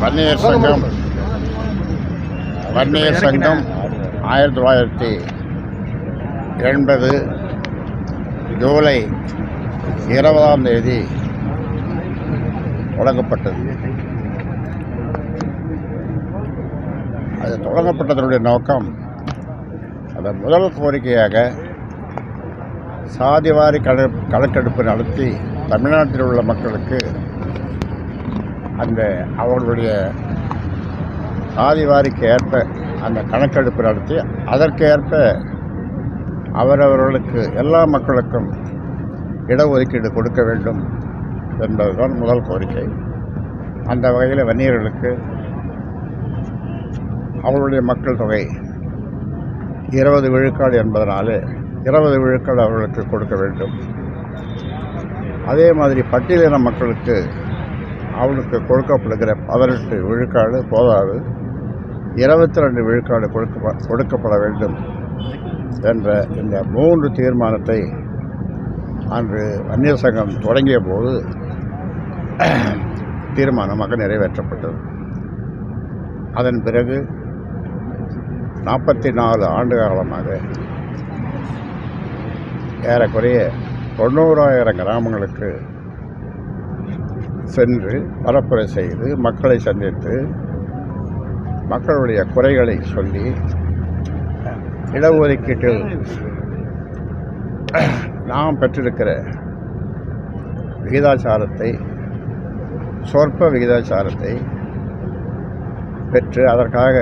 வன்னியர் சங்கம் 1980 ஜூலை 20ஆம் தேதி தொடங்கப்பட்டது. அது தொடங்கப்பட்டதனுடைய நோக்கம், அதன் முதல் கோரிக்கையாக சாதிவாரி கணக்கெடுப்பு நடத்தி தமிழ்நாட்டில் உள்ள மக்களுக்கு அவர்களுடைய சாதிவாரிக்கு ஏற்ப அந்த கணக்கெடுப்பு நடத்தி அதற்கேற்ப அவரவர்களுக்கு எல்லா மக்களுக்கும் இடஒதுக்கீடு கொடுக்க வேண்டும் என்பதுதான் முதல் கோரிக்கை. அந்த வகையில் வன்னியர்களுக்கு அவர்களுடைய மக்கள் தொகை 20 விழுக்காடு என்பதனால 20 விழுக்காடு அவர்களுக்கு கொடுக்க வேண்டும். அதே மாதிரி பட்டியலின மக்களுக்கு அவர்களுக்கு கொடுக்கப்படுகிற 18 விழுக்காடு போதாது, 22 விழுக்காடு கொடுக்கப்பட வேண்டும் என்ற இந்த 3 தீர்மானத்தை அன்று வன்னியர் சங்கம் தொடங்கிய போது தீர்மானமாக நிறைவேற்றப்பட்டது. அதன் பிறகு 44 ஆண்டு காலமாக ஏறக்குறைய 90,000 கிராமங்களுக்கு சென்று பரப்புரை செய்து மக்களை சந்தித்து மக்களுடைய குறைகளை சொல்லி இடஒதுக்கீட்டில் நாம் பெற்றிருக்கிற விகிதாச்சாரத்தை, சொற்ப விகிதாச்சாரத்தை பெற்று அதற்காக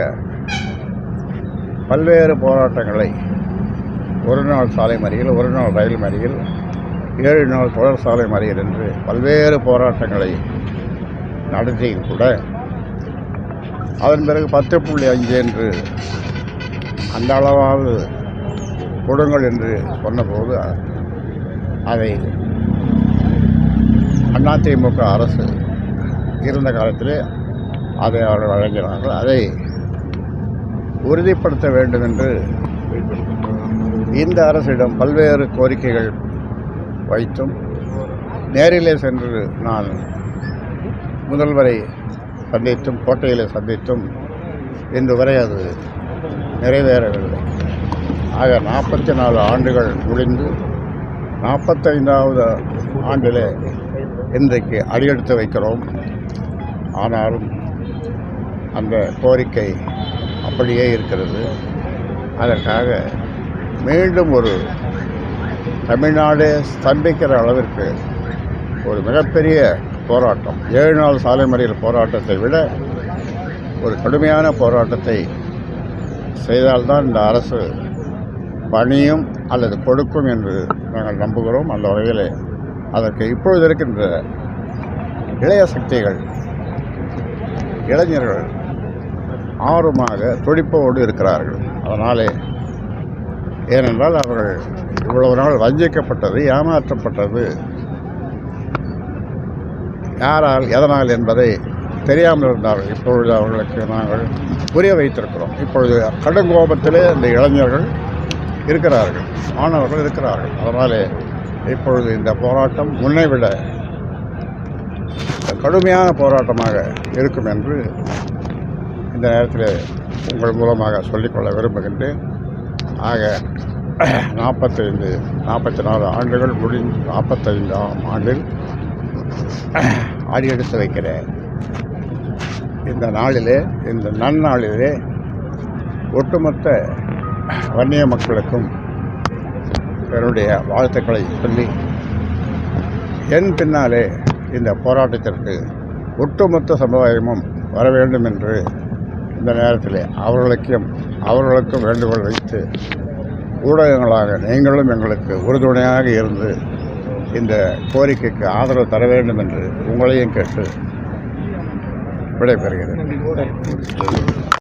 பல்வேறு போராட்டங்களை, ஒரு நாள் சாலை மறியல், ஒரு நாள் ரயில் மறியல், 7 நாள் தொடர் சாலை மறியல் என்று பல்வேறு போராட்டங்களை நடத்தியும் கூட அதன் பிறகு 10.5 என்று அந்த அளவாவது கொடுங்கள் என்று சொன்னபோது அதை அதிமுக அரசு இருந்த காலத்திலே அதை அவர்கள் வழங்கினார்கள். அதை உறுதிப்படுத்த வேண்டும் என்று இந்த அரசிடம் பல்வேறு கோரிக்கைகள் வைத்தும் நேரிலே சென்று நான் முதல்வரை சந்தித்தும் கோட்டையிலே சந்தித்தும் இன்று வரை அது நிறைவேறவில்லை. ஆக 44 ஆண்டுகள் முடிந்து 45வது ஆண்டிலே இன்றைக்கு அடியெடுத்து வைக்கிறோம். ஆனாலும் அந்த கோரிக்கை அப்படியே இருக்கிறது. அதற்காக மீண்டும் ஒரு தமிழ்நாடே ஸ்தம்பிக்கிற அளவிற்கு ஒரு மிகப்பெரிய போராட்டம், 7 நாள் சாலை மறியல் போராட்டத்தை விட ஒரு கடுமையான போராட்டத்தை செய்தால்தான் இந்த அரசு பணியும் அல்லது கொடுக்கும் என்று நாங்கள் நம்புகிறோம். அந்த வகையில் அதற்கு இப்பொழுது இருக்கின்ற இளைய சக்திகள், இளைஞர்கள் ஆர்வமாக துடிப்போடு இருக்கிறார்கள். அதனாலே, ஏனென்றால் அவர்கள் இவ்வளவு நாள் வஞ்சிக்கப்பட்டது, ஏமாற்றப்பட்டது யாரால், எதனால் என்பதை தெரியாமல் இருந்தார்கள். இப்பொழுது அவர்களுக்கு நாங்கள் புரிய வைத்திருக்கிறோம். இப்பொழுது கடுங்கோபத்திலே இந்த இளைஞர்கள் இருக்கிறார்கள், மாணவர்கள் இருக்கிறார்கள். அதனாலே இப்பொழுது இந்த போராட்டம் முன்னை விட கடுமையான போராட்டமாக இருக்கும் என்று இந்த நேரத்தில் உங்கள் மூலமாக சொல்லிக்கொள்ள விரும்புகின்றேன். ஆக 44 ஆண்டுகள் முடிந்து 45ஆம் ஆண்டில் அடியெடுத்து வைக்கிற இந்த நாளிலே, இந்த நன்னாளிலே ஒட்டுமொத்த வன்னிய மக்களுக்கும் என்னுடைய வாழ்த்துக்களை சொல்லி, என் பின்னாலே இந்த போராட்டத்திற்கு ஒட்டுமொத்த சமுதாயமும் வர வேண்டும் என்று இந்த நேரத்தில் அவர்களுக்கும் வேண்டுகோள் வைத்து, ஊடகங்களாக நீங்களும் எங்களுக்கு உறுதுணையாக இருந்து இந்த கோரிக்கைக்கு ஆதரவு தர வேண்டும் என்று உங்களையும் கேட்டு விடைபெறுகிறேன்.